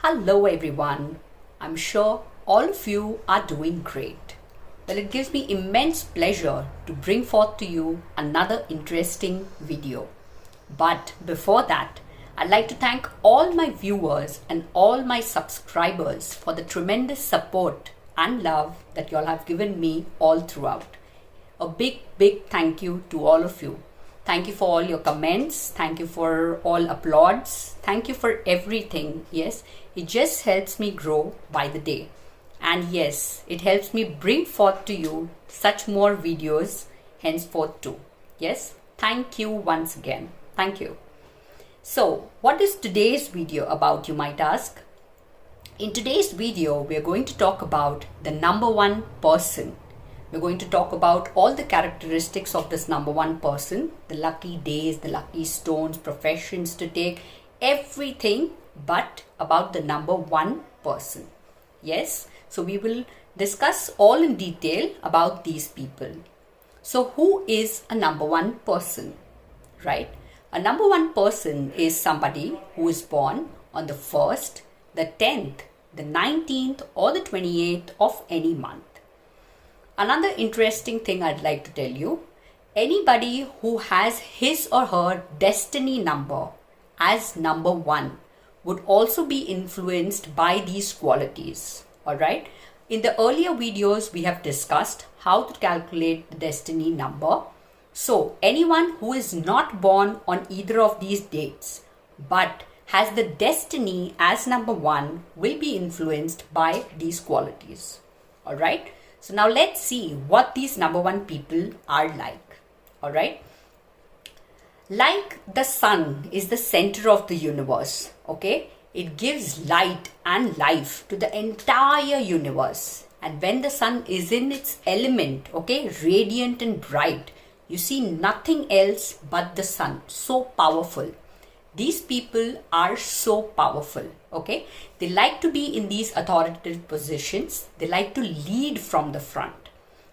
Hello everyone. I'm sure all of you are doing great. Well, it gives me immense pleasure to bring forth to you another interesting video. But before that, I'd like to thank all my viewers and all my subscribers for the tremendous support and love that y'all have given me all throughout. A big thank you to all of you. Thank you for all your comments. Thank you for all applauds. Thank you for everything. Yes, it just helps me grow by the day. And yes, it helps me bring forth to you such more videos henceforth too. Yes, thank you once again. Thank you. So, what is today's video about, you might ask? In today's video, we are going to talk about the number one person. We're going to talk about all the characteristics of this number one person, the lucky days, the lucky stones, professions to take, everything but about the number one person. Yes, so we will discuss all in detail about these people. So who is a number one person, right? A number one person is somebody who is born on the 1st, the 10th, the 19th or the 28th of any month. Another interesting thing I'd like to tell you, anybody who has his or her destiny number as number one would also be influenced by these qualities. Alright. In the earlier videos, we have discussed how to calculate the destiny number. So anyone who is not born on either of these dates but has the destiny as number one will be influenced by these qualities. Alright. So now let's see what these number one people are like. Alright. Like the sun is the center of the universe. Okay. It gives light and life to the entire universe. And when the sun is in its element, okay, radiant and bright, you see nothing else but the sun. So powerful. These people are so powerful, okay? They like to be in these authoritative positions. They like to lead from the front.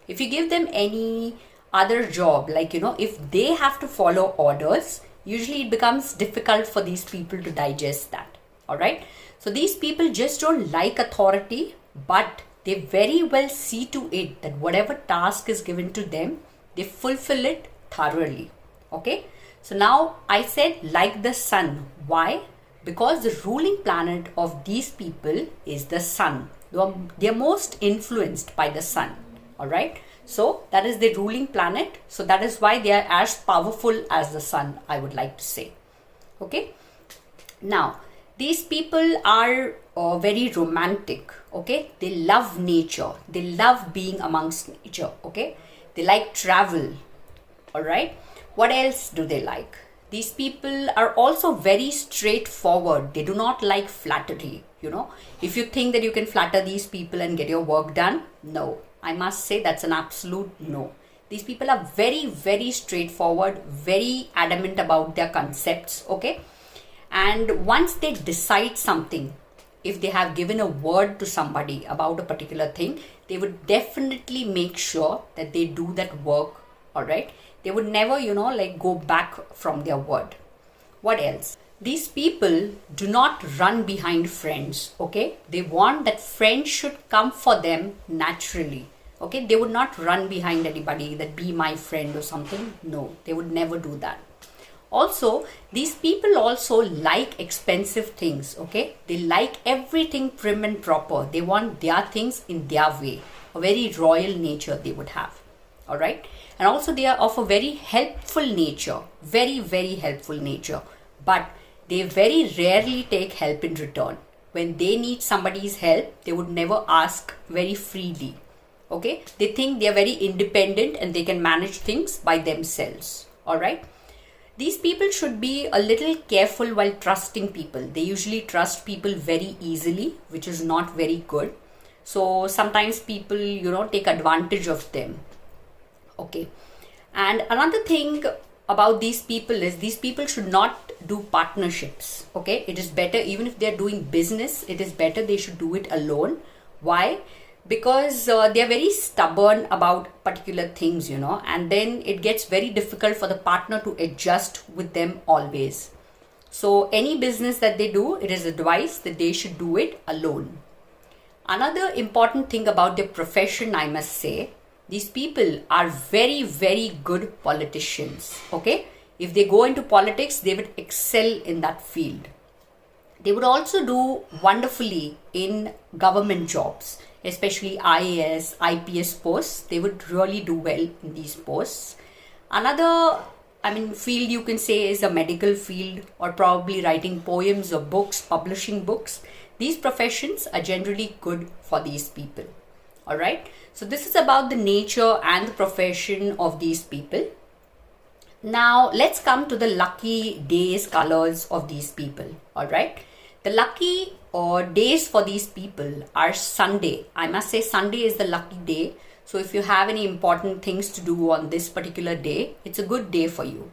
If you give them any other job, like, if they have to follow orders, usually it becomes difficult for these people to digest that, all right? So these people just don't like authority, but they very well see to it that whatever task is given to them, they fulfill it thoroughly, okay? So now I said like the sun. Why? Because the ruling planet of these people is the sun. They are most influenced by the sun. Alright. So that is the ruling planet. So that is why they are as powerful as the sun, I would like to say. Okay. Now these people are very romantic. Okay. They love nature. They love being amongst nature. Okay. They like travel. Alright. What else do they like? These people are also very straightforward. They do not like flattery. If you think that you can flatter these people and get your work done, no. I must say that's an absolute no. These people are very straightforward, very adamant about their concepts, okay? And once they decide something, if they have given a word to somebody about a particular thing, they would definitely make sure that they do that work, all right? They would never, go back from their word. What else? These people do not run behind friends, okay? They want that friends should come for them naturally, okay? They would not run behind anybody that be my friend or something. No, they would never do that. Also, these people also like expensive things, okay? They like everything prim and proper. They want their things in their way. A very royal nature they would have, all right? And also they are of a very helpful nature, very helpful nature. But they very rarely take help in return. When they need somebody's help, they would never ask very freely. Okay? They think they are very independent and they can manage things by themselves. Alright? These people should be a little careful while trusting people. They usually trust people very easily, which is not very good. So sometimes people, take advantage of them. Okay. And another thing about these people is these people should not do partnerships. Okay. It is better, even if they're doing business, it is better they should do it alone. Why? Because they're very stubborn about particular things, and then it gets very difficult for the partner to adjust with them always. So any business that they do, it is advised that they should do it alone. Another important thing about their profession, I must say, these people are very, very good politicians. Okay, if they go into politics, they would excel in that field. They would also do wonderfully in government jobs, especially IAS, IPS posts. They would really do well in these posts. Another, field you can say is a medical field, or probably writing poems or books, publishing books. These professions are generally good for these people. All right. So this is about the nature and the profession of these people. Now let's come to the lucky days, colors of these people. All right. The lucky days for these people are Sunday. I must say Sunday is the lucky day. So if you have any important things to do on this particular day, it's a good day for you.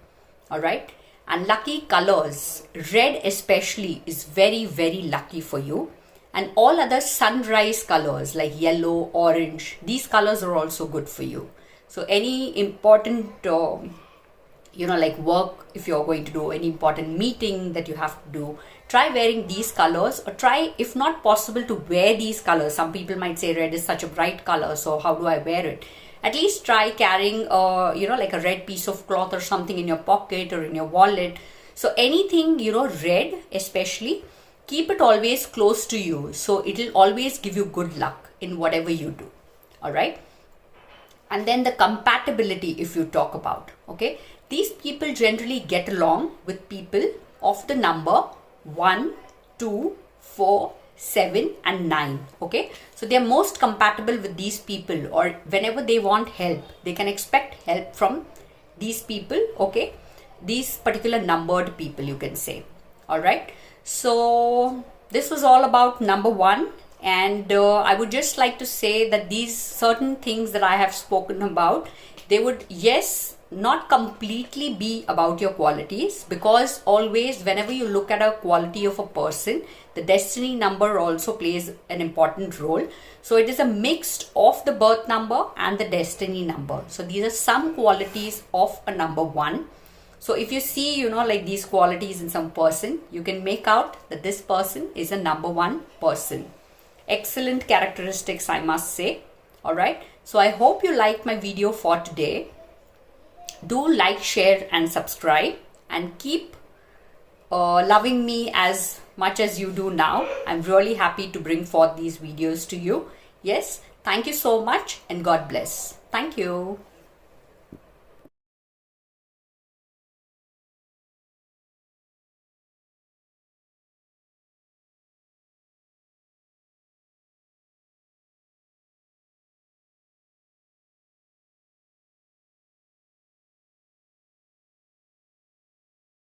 All right. And lucky colors, red especially is very, very lucky for you. And all other sunrise colors like yellow, orange, these colors are also good for you. So any important like work, if you're going to do any important meeting that you have to do, try wearing these colors, or try, if not possible, to wear these colors. Some people might say red is such a bright color, so how do I wear it? At least try carrying like a red piece of cloth or something in your pocket or in your wallet. So anything, red especially, keep it always close to you, so it will always give you good luck in whatever you do. All right. And then the compatibility, if you talk about, okay, these people generally get along with people of the number 1, 2, 4, 7 and 9. Okay, so they are most compatible with these people, or whenever they want help, they can expect help from these people. Okay, these particular numbered people, you can say. All right, so this was all about number 1. And I would just like to say that these certain things that I have spoken about, they would, yes, not completely be about your qualities, because always whenever you look at a quality of a person, the destiny number also plays an important role. So it is a mix of the birth number and the destiny number. So these are some qualities of a number 1. So if you see, like these qualities in some person, you can make out that this person is a number 1 person. Excellent characteristics, I must say. All right. So I hope you liked my video for today. Do like, share and subscribe, and keep loving me as much as you do now. I'm really happy to bring forth these videos to you. Yes. Thank you so much, and God bless. Thank you.